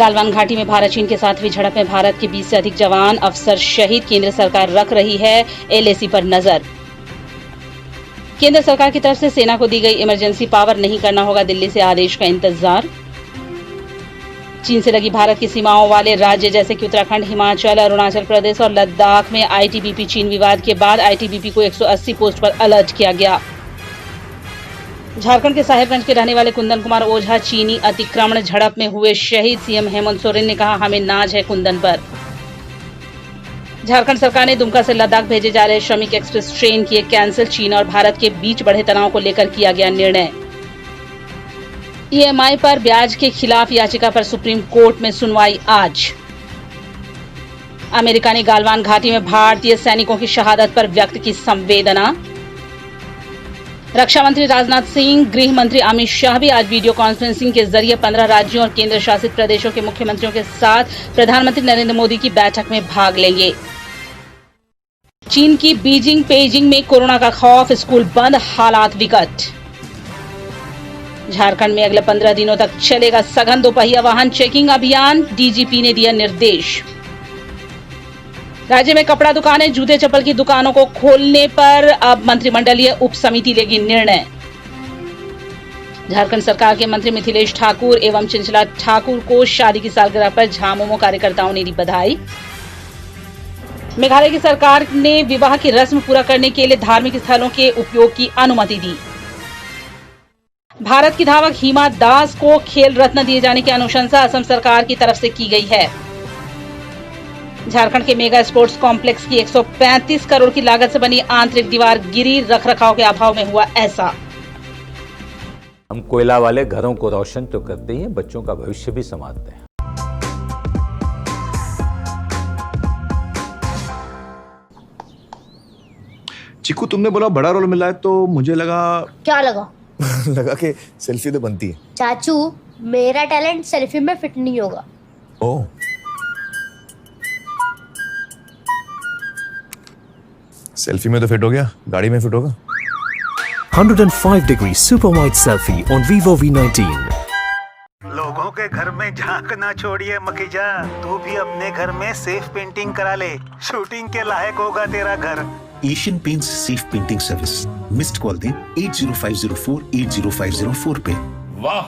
गालवान घाटी में भारत चीन के साथ हुई झड़प में भारत के 20 से अधिक जवान अफसर शहीद। केंद्र सरकार रख रही है एलएसी पर नजर। केंद्र सरकार की तरफ से सेना को दी गई इमरजेंसी पावर, नहीं करना होगा दिल्ली से आदेश का इंतजार। चीन से लगी भारत की सीमाओं वाले राज्य जैसे कि उत्तराखंड, हिमाचल, अरुणाचल प्रदेश और लद्दाख में आईटीबीपी चीन विवाद के बाद आईटीबीपी को 180 पोस्ट पर अलर्ट किया गया। झारखंड के साहेबगंज के रहने वाले कुंदन कुमार ओझा चीनी अतिक्रमण झड़प में हुए शहीद। सीएम हेमंत सोरेन ने कहा, हमें नाज है कुंदन पर। झारखंड सरकार ने दुमका से लद्दाख भेजे जा रहे श्रमिक एक्सप्रेस ट्रेन किए कैंसिल। चीन और भारत के बीच बढ़े तनाव को लेकर किया गया निर्णय। ईएमआई पर ब्याज के खिलाफ याचिका पर सुप्रीम कोर्ट में सुनवाई आज। अमेरिका ने गालवान घाटी में भारतीय सैनिकों की शहादत पर व्यक्त की संवेदना। रक्षा मंत्री राजनाथ सिंह, गृह मंत्री अमित शाह भी आज वीडियो कॉन्फ्रेंसिंग के जरिए 15 राज्यों और केंद्र शासित प्रदेशों के मुख्यमंत्रियों के साथ प्रधानमंत्री नरेंद्र मोदी की बैठक में भाग लेंगे। चीन की बीजिंग पेजिंग में कोरोना का खौफ, स्कूल बंद, हालात विकट। झारखंड में अगले 15 दिनों तक चलेगा सघन दोपहिया वाहन चेकिंग अभियान, डीजीपी ने दिया निर्देश। राज्य में कपड़ा दुकानें, जूते चप्पल की दुकानों को खोलने पर अब मंत्रिमंडलीय उप समिति लेगी निर्णय। झारखंड सरकार के मंत्री मिथिलेश ठाकुर एवं चंचला ठाकुर को शादी की सालगिरह पर झामुमो कार्यकर्ताओं ने दी बधाई। मेघालय की सरकार ने विवाह की रस्म पूरा करने के लिए धार्मिक स्थलों के उपयोग की अनुमति दी। भारत की धावक हिमा दास को खेल रत्न दिए जाने की अनुशंसा असम सरकार की तरफ से की गई है। झारखंड के मेगा स्पोर्ट्स कॉम्प्लेक्स की 135 करोड़ की लागत से बनी आंतरिक दीवार गिरी, रखरखाव के अभाव में हुआ ऐसा। हम कोयला वाले घरों को रोशन तो करते ही हैं, बच्चों का भविष्य भी संवारते हैं। चिकू, तुमने बोला बड़ा रोल मिला है तो मुझे लगा। क्या लगा? लगा कि सेल्फी तो बनती है। चाचू, मेरा टैलेंट सेल्फी में फिट नहीं होगा। ओह, सेल्फी में तो फिट हो गया, गाड़ी में फिट होगा। 105-degree super wide selfie on Vivo V19। लोगों के घर में झांकना छोड़िए मखीजा, तू भी अपने घर में सेफ पेंटिंग करा ले। शूटिंग के लायक होगा तेरा घर। Asian paints safe painting service. Missed call दें 80504 80504 पे। वाह,